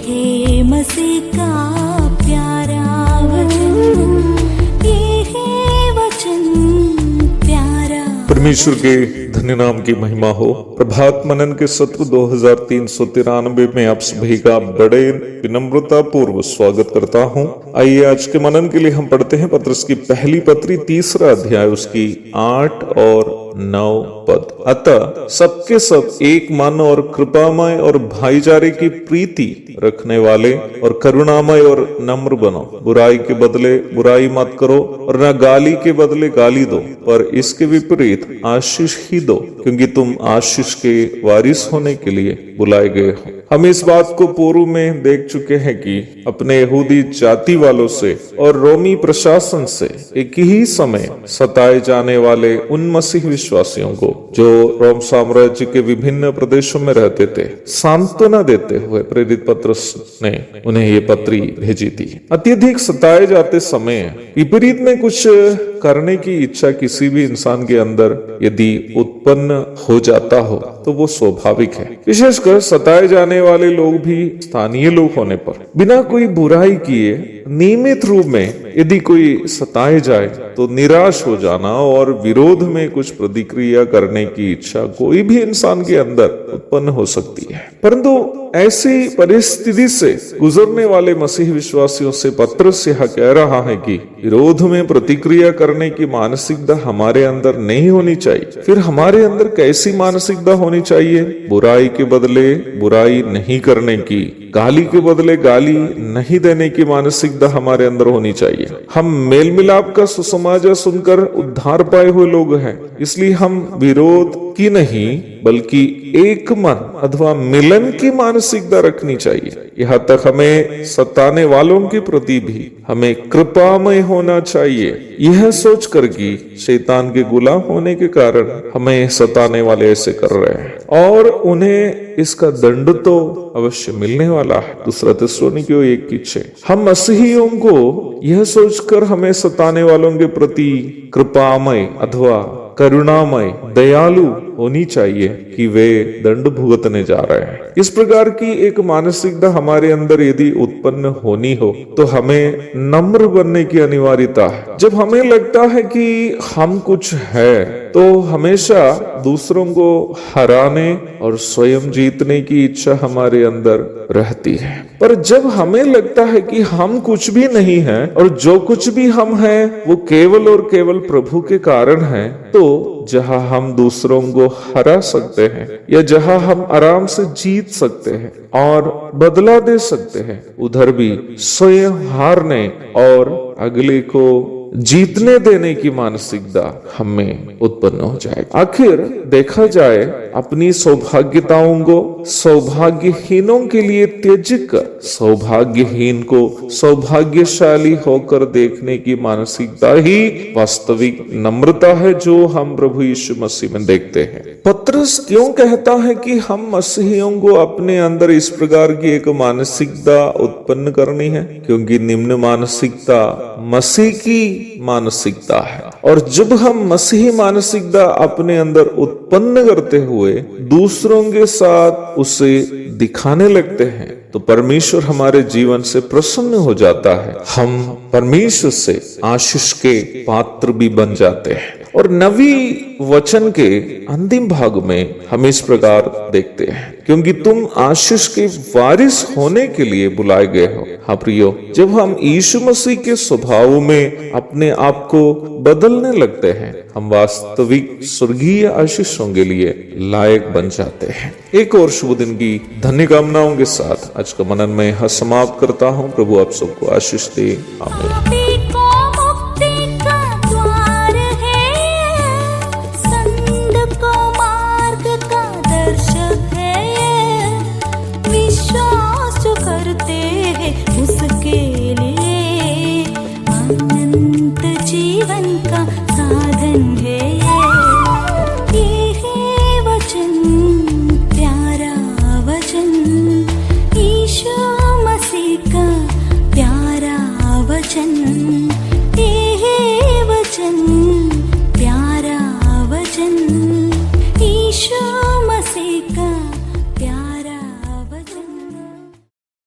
है मसीह का प्यारा वचन, ये है वचन प्यारा। परमेश्वर के धन्य नाम की महिमा हो। प्रभात मनन के सत्र 2393 में आप सभी का बड़े विनम्रता पूर्व स्वागत करता हूं। आइए आज के मनन के लिए हम पढ़ते हैं पत्रस की पहली पत्री 3 अध्याय उसकी 8 और 9 पद। अतः सबके सब एक मन और कृपामय और भाईचारे की प्रीति रखने वाले और करुणामय और नम्र बनो। बुराई के बदले बुराई मत करो और न गाली के बदले गाली दो, पर इसके विपरीत आशीष ही दो, क्योंकि तुम आशीष के वारिस होने के लिए बुलाए गए हो। हम इस बात को पूर्व में देख चुके हैं कि अपने यहूदी जाति वालों से और रोमी प्रशासन से एक ही समय सताए जाने वाले उन मसीह विश्वासियों को जो रोम साम्राज्य के विभिन्न प्रदेशों में रहते थे सांत्वना देते हुए प्रेरित पत्रस ने उन्हें ये पत्री भेजी थी। अत्यधिक सताए जाते समय विपरीत में कुछ करने की इच्छा किसी भी इंसान के अंदर यदि उत्पन्न हो जाता हो तो वो स्वाभाविक है। विशेषकर सताए जाने वाले लोग भी स्थानीय लोग होने पर बिना कोई बुराई किए नियमित रूप में यदि कोई सताए जाए तो निराश हो जाना और विरोध में कुछ प्रतिक्रिया करने की इच्छा कोई भी इंसान के अंदर उत्पन्न हो सकती है। परंतु ऐसी परिस्थिति से गुजरने वाले मसीह विश्वासियों से पत्रस यह कह रहा है कि विरोध में प्रतिक्रिया करने की मानसिकता हमारे अंदर नहीं होनी चाहिए। फिर हमारे अंदर कैसी मानसिकता होनी चाहिए? बुराई के बदले बुराई नहीं करने की, गाली के बदले गाली नहीं देने की मानसिकता हमारे अंदर होनी चाहिए। हम मेल मिलाप का सुसमाचार सुनकर उद्धार पाए हुए लोग हैं, इसलिए हम विरोध की नहीं बल्कि एक मन अथवा मिलन की मानसिकता रखनी चाहिए। यहाँ तक हमें सताने वालों के प्रति भी हमें कृपामय होना चाहिए, यह सोचकर कि शैतान के गुलाम होने के कारण हमें सताने वाले ऐसे कर रहे हैं और उन्हें इसका दंड तो अवश्य मिलने वाला है। 2 थिस्सलुनीकियों 1:6। हम मसीहियों को यह सोचकर हमें सताने वालों के प्रति कृपामय अथवा करुणामय दयालु होनी चाहिए कि वे दंड भुगतने जा रहे हैं। इस प्रकार की एक मानसिकता हमारे अंदर यदि उत्पन्न होनी हो तो हमें नम्र बनने की अनिवार्यता है। जब हमें लगता है कि हम कुछ है तो हमेशा दूसरों को हराने और स्वयं जीतने की इच्छा हमारे अंदर रहती है। पर जब हमें लगता है कि हम कुछ भी नहीं है और जो कुछ भी हम हैं वो केवल और केवल प्रभु के कारण है, तो जहां हम दूसरों को हरा सकते हैं या जहां हम आराम से जीत सकते हैं और बदला दे सकते हैं, उधर भी स्वयं हारने और अगले को जीतने देने की मानसिकता हमें उत्पन्न हो जाए। आखिर देखा जाए अपनी सौभाग्यताओं को सौभाग्यहीनों के लिए त्यज कर सौभाग्यहीन को सौभाग्यशाली होकर देखने की मानसिकता ही वास्तविक नम्रता है जो हम प्रभु यीशु मसीह में देखते हैं। पत्रस क्यों कहता है कि हम मसीहियों को अपने अंदर इस प्रकार की एक मानसिकता उत्पन्न करनी है? क्योंकि निम्न मानसिकता मसीह की मानसिकता है और जब हम मसीही मानसिकता अपने अंदर उत्पन्न करते हुए दूसरों के साथ उसे दिखाने लगते हैं तो परमेश्वर हमारे जीवन से प्रसन्न हो जाता है। हम परमेश्वर से आशीष के पात्र भी बन जाते हैं। और नवी वचन के अंतिम भाग में हम इस प्रकार देखते हैं, क्योंकि तुम आशीष के वारिस होने के लिए बुलाए गए हो। हाँ प्रियो, जब हम यीशु मसीह के स्वभाव में अपने आप को बदलने लगते हैं, हम वास्तविक स्वर्गीय आशीषों के लिए लायक बन जाते हैं। एक और शुभ दिन की धन्य कामनाओं के साथ आज का मनन में यहाँ समाप्त करता हूँ। प्रभु आप सबको आशीष दे। आमीन। उसके लिए अनंत जीवन का